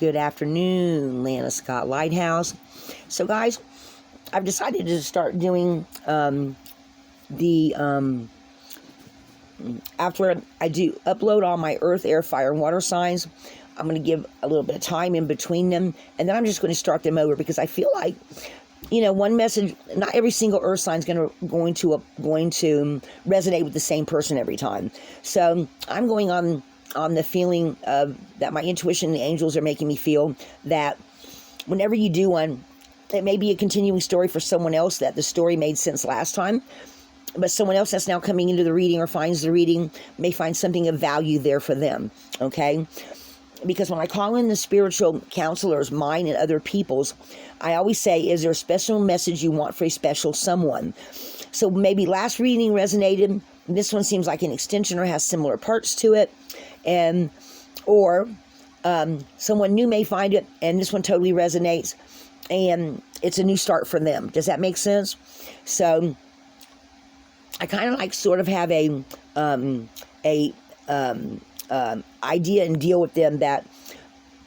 Good afternoon, Lana Scott Lighthouse. So, guys, I've decided to start doing after I do upload all my earth, air, fire, and water signs. I'm going to give a little bit of time in between them, and then I'm just going to start them over because I feel like, one message, not every single earth sign is going to resonate with the same person every time. So I'm going on the feeling of that my intuition and the angels are making me feel that whenever you do one, it may be a continuing story for someone else that the story made sense last time, but someone else that's now coming into the reading or finds the reading may find something of value there for them, okay? Because when I call in the spiritual counselors, mine and other people's, I always say, is there a special message you want for a special someone? So maybe last reading resonated, this one seems like an extension or has similar parts to it, or someone new may find it and this one totally resonates and it's a new start for them. Does that make sense? So I kind of like sort of have a idea and deal with them that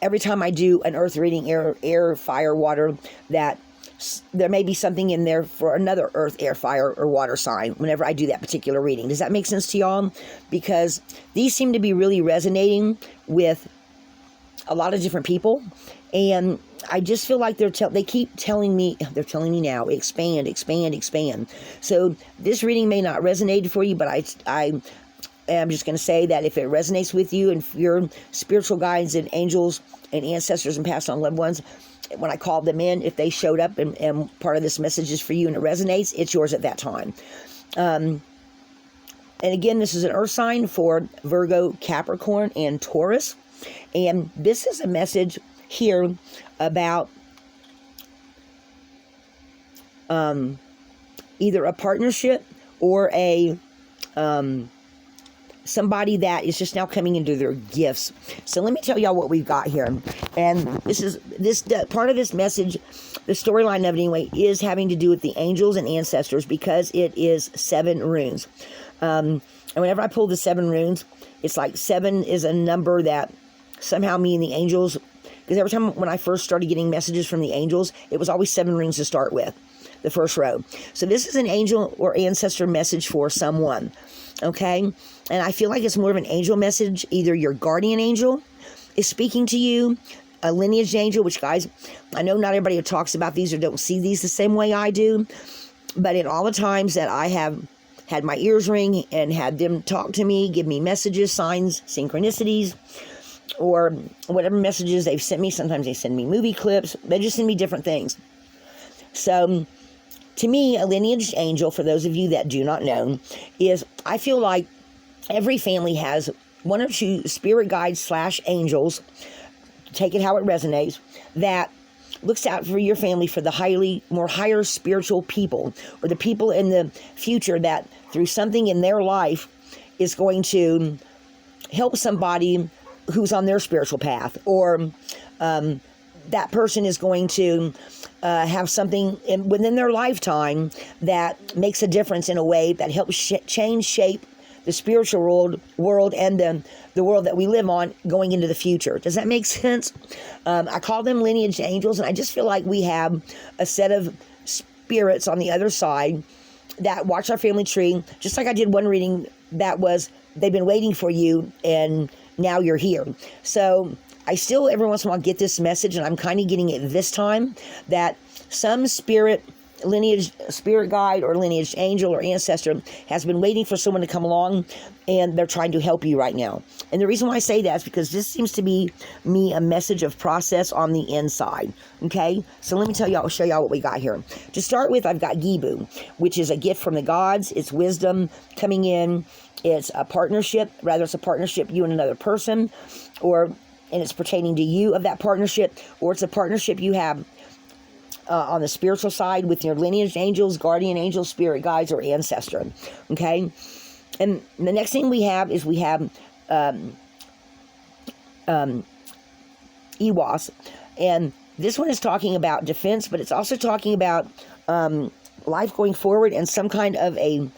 every time I do an earth reading, air, fire, water, that there may be something in there for another earth, air, fire, or water sign whenever I do that particular reading. Does that make sense to y'all? Because these seem to be really resonating with a lot of different people, and I just feel like they keep telling me now, expand, expand, expand. So this reading may not resonate for you, but I am just going to say that if it resonates with you and your spiritual guides and angels and ancestors and past on loved ones, when I called them in, if they showed up and part of this message is for you and it resonates, it's yours at that time. And again, this is an earth sign for Virgo, Capricorn, and Taurus. And this is a message here about either a partnership or a somebody that is just now coming into their gifts. So let me tell y'all what we've got here. And this part of this message, the storyline of it anyway, is having to do with the angels and ancestors because it is 7 runes. And whenever I pull the 7 runes, it's like 7 is a number that somehow me and the angels, because every time when I first started getting messages from the angels, it was always 7 runes to start with, the first row. So this is an angel or ancestor message for someone, okay? And I feel like it's more of an angel message. Either your guardian angel is speaking to you, a lineage angel, which, guys, I know not everybody talks about these or don't see these the same way I do, but in all the times that I have had my ears ring and had them talk to me, give me messages, signs, synchronicities, or whatever messages they've sent me. Sometimes they send me movie clips. They just send me different things. So to me, a lineage angel, for those of you that do not know, is, I feel like every family has one or two spirit guides / angels, take it how it resonates, that looks out for your family for the higher spiritual people, or the people in the future that through something in their life is going to help somebody who's on their spiritual path, or that person is going to have something within their lifetime that makes a difference in a way that helps shape the spiritual world and the world that we live on going into the future. Does that make sense? I call them lineage angels, and I just feel like we have a set of spirits on the other side that watch our family tree, just like I did one reading that was, they've been waiting for you, and now you're here. So I still every once in a while get this message, and I'm kind of getting it this time, that some lineage spirit guide or lineage angel or ancestor has been waiting for someone to come along, and they're trying to help you right now. And the reason why I say that is because this seems to be a message of process on the inside. Okay, so let me show y'all what we got here. To start with, I've got Gibu, which is a gift from the gods. It's wisdom coming in. It's a partnership, it's a partnership you and another person, and it's pertaining to you of that partnership, or it's a partnership you have on the spiritual side with your lineage angels, guardian angels, spirit guides, or ancestor. Okay, and the next thing we have Iwas, and this one is talking about defense, but it's also talking about life going forward and some kind of a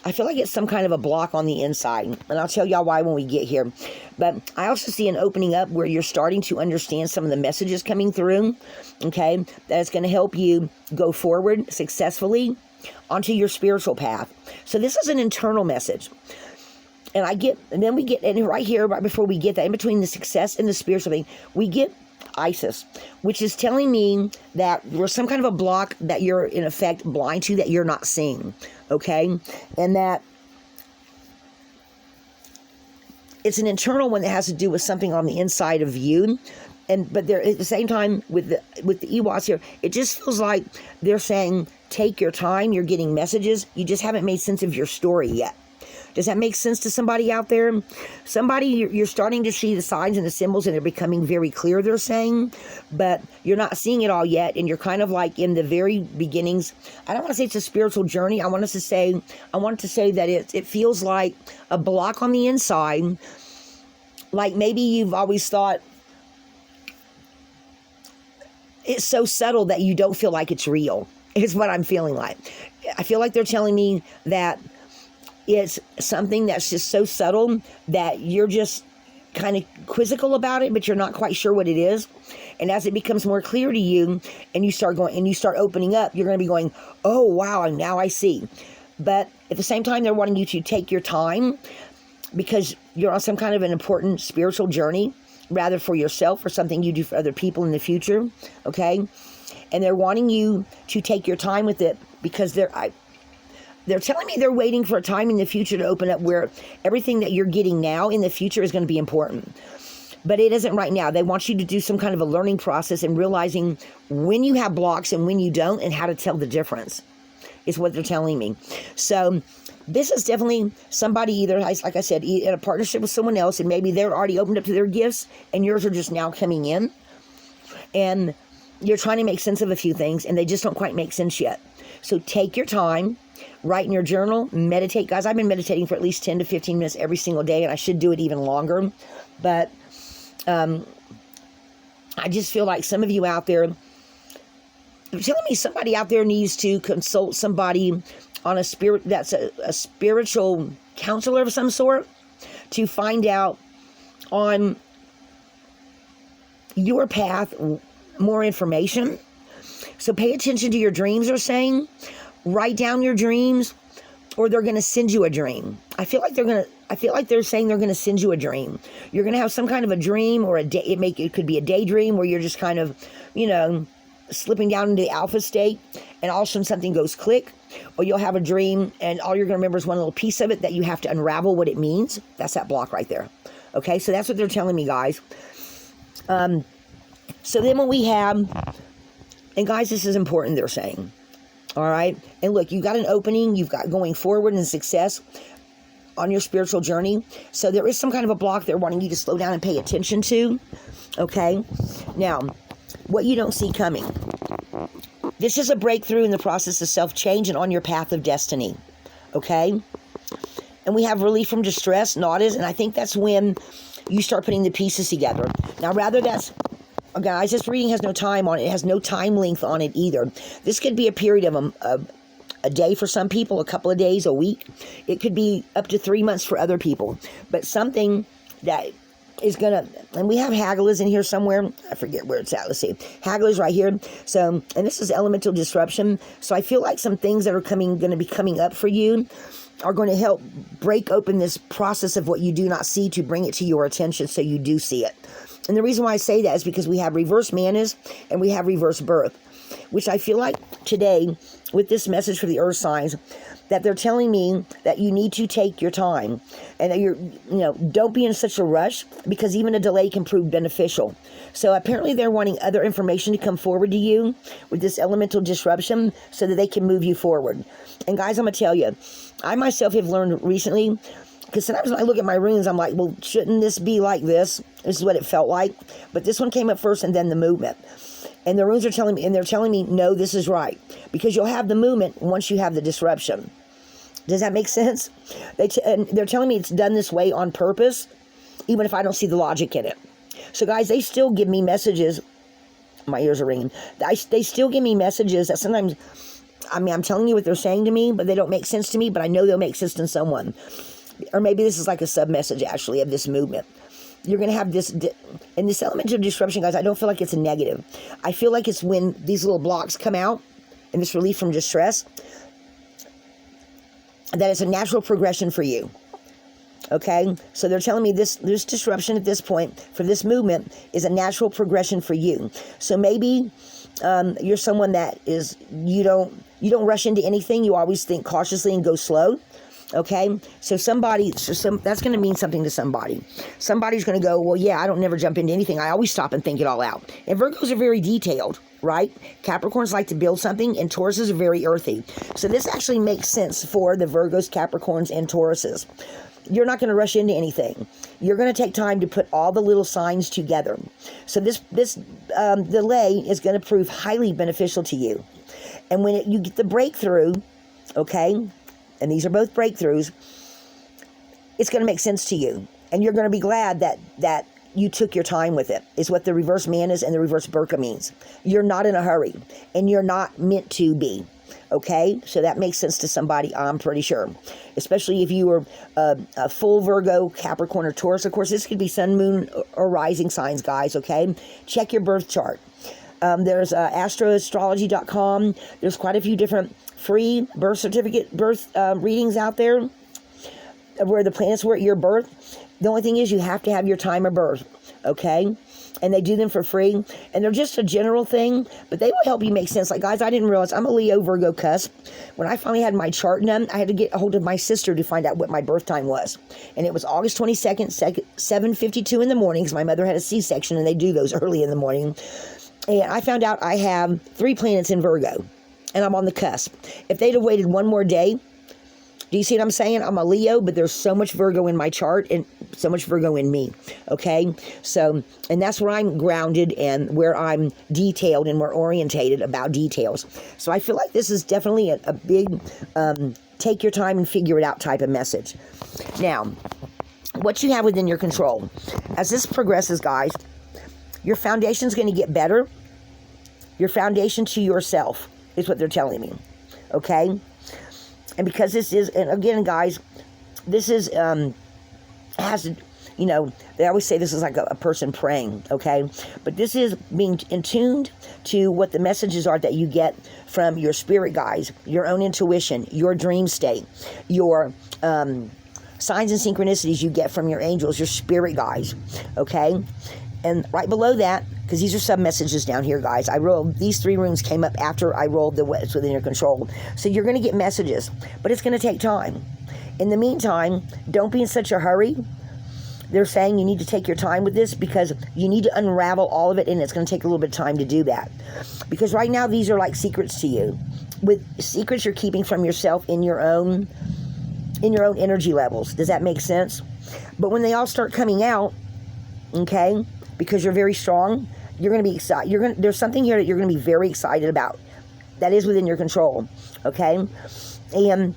I feel like it's some kind of a block on the inside, and I'll tell y'all why when we get here. But I also see an opening up where you're starting to understand some of the messages coming through, okay, that's going to help you go forward successfully onto your spiritual path. So this is an internal message. And then we get, and right here, right before we get that, in between the success and the spiritual thing, we get Isis, which is telling me that there's some kind of a block that you're in effect blind to, that you're not seeing, okay? And that it's an internal one that has to do with something on the inside of you. But there, at the same time, with the Ewoks here, it just feels like they're saying, take your time, you're getting messages, you just haven't made sense of your story yet. Does that make sense to somebody out there? Somebody, you're starting to see the signs and the symbols, and they're becoming very clear, they're saying, but you're not seeing it all yet, and you're kind of like in the very beginnings. I don't want to say it's a spiritual journey. I want to say that it feels like a block on the inside, like maybe you've always thought it's so subtle that you don't feel like it's real, is what I'm feeling like. I feel like they're telling me that it's something that's just so subtle that you're just kind of quizzical about it, but you're not quite sure what it is. And as it becomes more clear to you, and you start opening up, you're going to be going, oh, wow, now I see. But at the same time, they're wanting you to take your time, because you're on some kind of an important spiritual journey, rather for yourself or something you do for other people in the future, okay? And they're wanting you to take your time with it, because they're telling me they're waiting for a time in the future to open up where everything that you're getting now in the future is going to be important. But it isn't right now. They want you to do some kind of a learning process and realizing when you have blocks and when you don't, and how to tell the difference, is what they're telling me. So this is definitely somebody, either, like I said, in a partnership with someone else, and maybe they're already opened up to their gifts and yours are just now coming in. And you're trying to make sense of a few things and they just don't quite make sense yet. So take your time. Write in your journal, meditate. Guys, I've been meditating for at least 10 to 15 minutes every single day, and I should do it even longer. But I just feel like some of you out there, they're telling me somebody out there needs to consult somebody on a spirit that's a spiritual counselor of some sort, to find out on your path more information. So pay attention to your dreams, they're saying. Write down your dreams, or they're going to send you a dream. I feel like they're saying they're going to send you a dream. You're going to have some kind of a dream, or it could be a daydream where you're just kind of, slipping down into the alpha state, and all of a sudden something goes click, or you'll have a dream and all you're going to remember is one little piece of it that you have to unravel what it means. That's that block right there. Okay, so that's what they're telling me, guys. So then when we have, and guys, this is important, they're saying. All right. And look, you've got an opening. You've got going forward in success on your spiritual journey. So there is some kind of a block they're wanting you to slow down and pay attention to. Okay. Now, what you don't see coming. This is a breakthrough in the process of self-change and on your path of destiny. Okay. And we have relief from distress, naughties. And I think that's when you start putting the pieces together. Now, guys, this reading has no time on it. It has no time length on it either. This could be a period of a day for some people, a couple of days, a week. It could be up to 3 months for other people. But something that is going to, and we have Haglaz in here somewhere. I forget where it's at. Let's see. Haglaz right here. So, and this is elemental disruption. So I feel like some things that are going to be coming up for you are going to help break open this process of what you do not see, to bring it to your attention so you do see it. And the reason why I say that is because we have reverse manas and we have reverse birth, which I feel like today, with this message for the earth signs, that they're telling me that you need to take your time, and that don't be in such a rush, because even a delay can prove beneficial. So apparently they're wanting other information to come forward to you with this elemental disruption so that they can move you forward. And guys, I'm going to tell you, I myself have learned recently, because sometimes when I look at my runes, I'm like, well, shouldn't this be like this? This is what it felt like. But this one came up first, and then the movement. And the runes are telling me, no, this is right. Because you'll have the movement once you have the disruption. Does that make sense? And they're telling me it's done this way on purpose, even if I don't see the logic in it. So guys, they still give me messages. My ears are ringing. They still give me messages that sometimes I mean, I'm telling you what they're saying to me, but they don't make sense to me, but I know they'll make sense to someone. Or maybe this is like a sub-message, actually, of this movement. You're going to have this, and this element of disruption, guys, I don't feel like it's a negative. I feel like it's when these little blocks come out, and this relief from distress, that it's a natural progression for you. Okay, so they're telling me this disruption at this point for this movement is a natural progression for you. So maybe you're someone that is, you don't rush into anything. You always think cautiously and go slow. Okay, so that's going to mean something to somebody. Somebody's going to go, well, yeah, I don't never jump into anything. I always stop and think it all out. And Virgos are very detailed, right? Capricorns like to build something, and Tauruses are very earthy. So this actually makes sense for the Virgos, Capricorns, and Tauruses. You're not going to rush into anything. You're going to take time to put all the little signs together. So this delay is going to prove highly beneficial to you. And when you get the breakthrough, okay, and these are both breakthroughs, it's going to make sense to you. And you're going to be glad that you took your time with it, is what the reverse Manas and the reverse Burka means. You're not in a hurry, and you're not meant to be. Okay, so that makes sense to somebody, I'm pretty sure. Especially if you were a full Virgo, Capricorn, or Taurus. Of course, this could be sun, moon, or rising signs, guys, okay? Check your birth chart. There's astroastrology.com. There's quite a few different free birth readings out there where the planets were at your birth. The only thing is you have to have your time of birth, okay? And they do them for free. And they're just a general thing, but they will help you make sense. Like, guys, I didn't realize I'm a Leo Virgo cusp. When I finally had my chart done, I had to get a hold of my sister to find out what my birth time was. And it was August 22nd, 7:52 in the morning, because my mother had a C-section, and they do those early in the morning. And I found out I have 3 planets in Virgo, and I'm on the cusp. If they'd have waited one more day, do you see what I'm saying? I'm a Leo, but there's so much Virgo in my chart and so much Virgo in me, okay? So, and that's where I'm grounded and where I'm detailed and we're orientated about details. So I feel like this is definitely a big take your time and figure it out type of message. Now, what you have within your control. As this progresses, guys, your foundation's going to get better. Your foundation to yourself is what they're telling me, okay? And because this is, and again, guys, this is, has, you know, they always say this is like a person praying, okay? But this is being in tuned to what the messages are that you get from your spirit guides, your own intuition, your dream state, your signs and synchronicities you get from your angels, your spirit guides, okay? And right below that, because these are sub messages down here, guys, I rolled, these 3 runes came up after I rolled the what's within your control. So you're going to get messages, but it's going to take time. In the meantime, don't be in such a hurry. They're saying you need to take your time with this because you need to unravel all of it, and it's going to take a little bit of time to do that. Because right now, these are like secrets to you. With secrets you're keeping from yourself in your own energy levels. Does that make sense? But when they all start coming out, okay, because you're very strong, you're going to be excited. There's something here that you're going to be very excited about. That is within your control, okay? And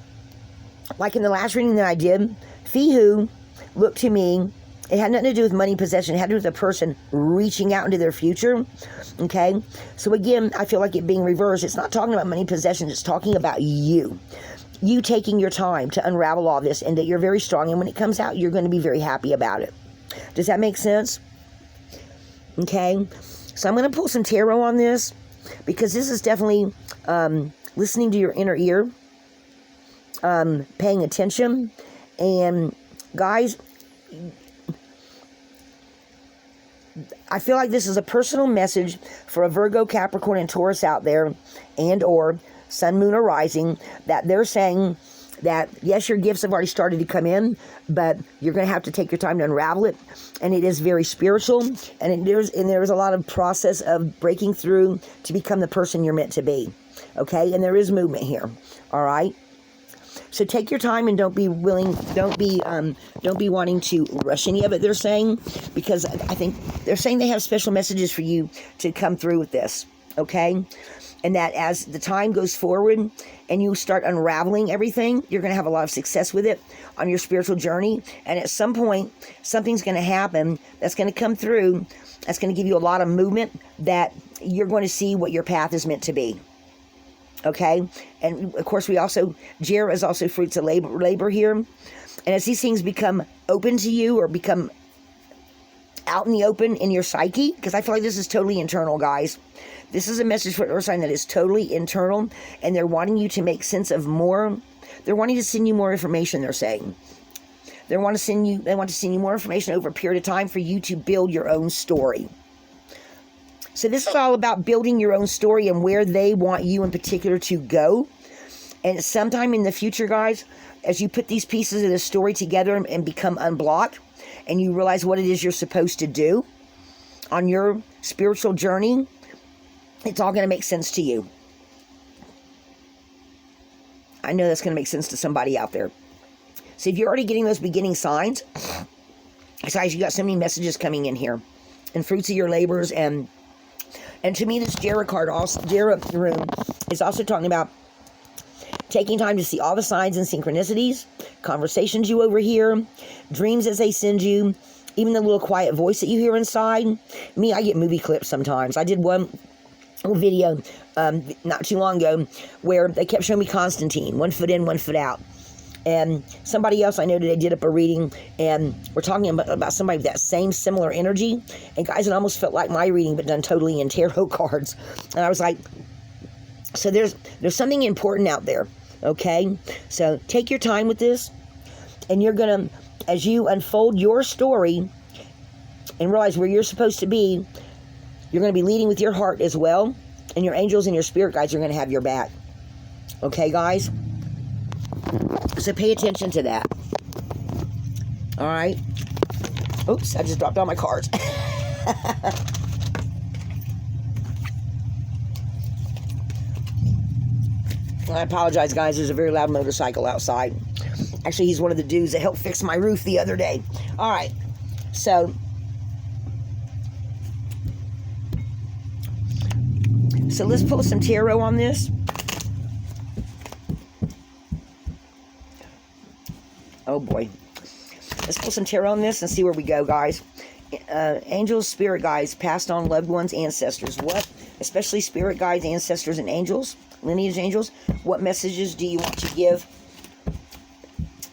like in the last reading that I did, Fihu looked to me. It had nothing to do with money possession. It had to do with a person reaching out into their future, okay? So again, I feel like it being reversed. It's not talking about money possession. It's talking about you. You taking your time to unravel all this, and that you're very strong. And when it comes out, you're going to be very happy about it. Does that make sense? Okay, so I'm going to pull some tarot on this because this is definitely listening to your inner ear, paying attention. And guys, I feel like this is a personal message for a Virgo, Capricorn, and Taurus out there, and or Sun, Moon, or Rising, that they're saying that, yes, your gifts have already started to come in, but you're going to have to take your time to unravel it. And it is very spiritual, and there's a lot of process of breaking through to become the person you're meant to be. Okay, and there is movement here. All right. So take your time and don't be wanting to rush any of it. They're saying, because I think they're saying they have special messages for you to come through with this. Okay. And that as the time goes forward and you start unraveling everything, you're going to have a lot of success with it on your spiritual journey. And at some point, something's going to happen that's going to come through, that's going to give you a lot of movement, that you're going to see what your path is meant to be. Okay, and of course Jera is also fruits of labor here. And as these things become open to you or become out in the open in your psyche, because I feel like this is totally internal, guys. This is a message for Earth sign that is totally internal, and they're wanting you to make sense of more. They're wanting to send you more information, they're saying. They want to send you more information over a period of time for you to build your own story. So this is all about building your own story and where they want you in particular to go. And sometime in the future, guys, as you put these pieces of the story together and become unblocked, and you realize what it is you're supposed to do on your spiritual journey, it's all going to make sense to you. I know that's going to make sense to somebody out there. So if you're already getting those beginning signs, guys, you got so many messages coming in here, and fruits of your labors, and to me, this Jera card, also Jera rune, is also talking about taking time to see all the signs and synchronicities, conversations you overhear, dreams as they send you, even the little quiet voice that you hear inside. Me, I get movie clips sometimes. I did one video not too long ago where they kept showing me Constantine, 1 foot in, 1 foot out. And somebody else I know today did up a reading, and we're talking about somebody with that same similar energy. And guys, it almost felt like my reading, but done totally in tarot cards. And I was like, so there's something important out there, okay? So take your time with this, and you're going to, as you unfold your story and realize where you're supposed to be, you're going to be leading with your heart as well, and your angels and your spirit guides are going to have your back. Okay, guys? So pay attention to that. All right. Oops, I just dropped all my cards. I apologize, guys. There's a very loud motorcycle outside. Actually, he's one of the dudes that helped fix my roof the other day. All right. So let's pull some tarot on this. Oh boy. Let's pull some tarot on this and see where we go, guys. Angels, spirit guides, passed on loved ones, ancestors. What? Especially spirit guides, ancestors, and angels, lineage angels. What messages do you want to give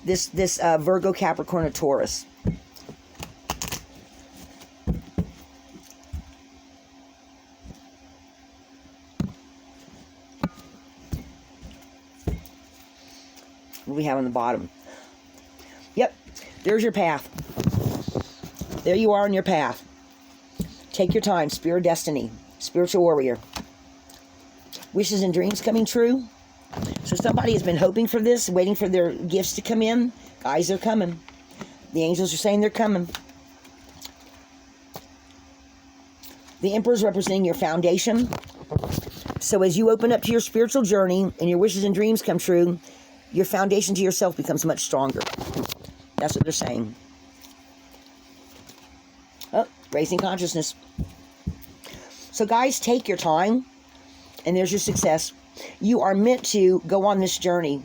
this Virgo, Capricorn, or Taurus? What do we have on the bottom? Yep, there's your path. There you are on your path. Take your time, spirit destiny, spiritual warrior. Wishes and dreams coming true. So somebody has been hoping for this, waiting for their gifts to come in. Guys, they're coming. The angels are saying they're coming. The Emperor is representing your foundation. So as you open up to your spiritual journey and your wishes and dreams come true, your foundation to yourself becomes much stronger. That's what they're saying. Oh, raising consciousness. So guys, take your time, and there's your success. You are meant to go on this journey,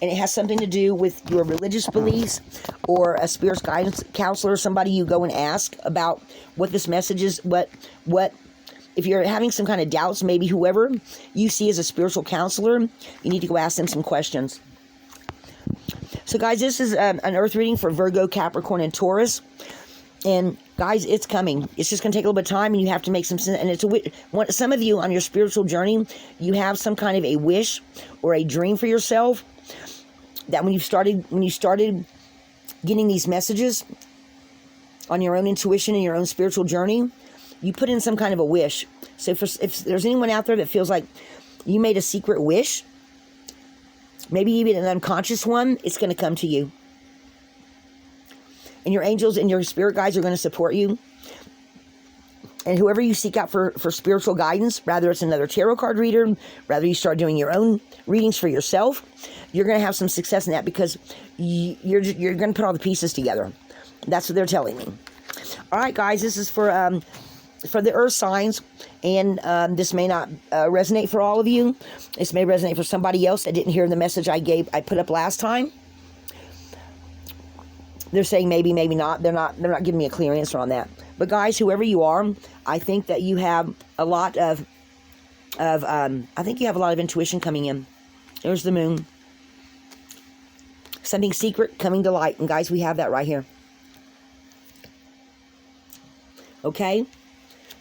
and it has something to do with your religious beliefs or a spirit guidance counselor, somebody you go and ask about what this message is, what if you're having some kind of doubts, maybe whoever you see as a spiritual counselor, you need to go ask them some questions. So guys, this is an earth reading for Virgo, Capricorn, and Taurus. And guys, it's coming. It's just going to take a little bit of time, and you have to make some sense. And it's some of you on your spiritual journey, you have some kind of a wish or a dream for yourself that when you started getting these messages on your own intuition and your own spiritual journey, you put in some kind of a wish. So if there's anyone out there that feels like you made a secret wish, maybe even an unconscious one, it's going to come to you. And your angels and your spirit guides are going to support you. And whoever you seek out for spiritual guidance, rather it's another tarot card reader, rather you start doing your own readings for yourself, you're going to have some success in that because you're going to put all the pieces together. That's what they're telling me. All right, guys, this is for the earth signs, and this may not resonate for all of you. This may resonate for somebody else that didn't hear the message I put up last time. They're saying maybe, maybe not. They're not giving me a clear answer on that. But guys, whoever you are, I think that you have a lot of of, I think you have a lot of intuition coming in. There's the moon. Something secret coming to light. And guys, we have that right here. Okay?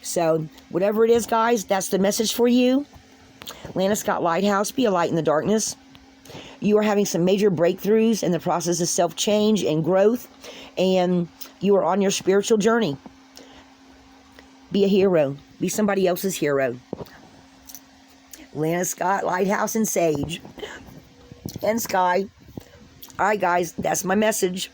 So, whatever it is, guys, that's the message for you. Lana Scott Lighthouse, be a light in the darkness. You are having some major breakthroughs in the process of self-change and growth. And you are on your spiritual journey. Be a hero. Be somebody else's hero. Lana Scott Lighthouse and Sage. And Sky. All right, guys, that's my message.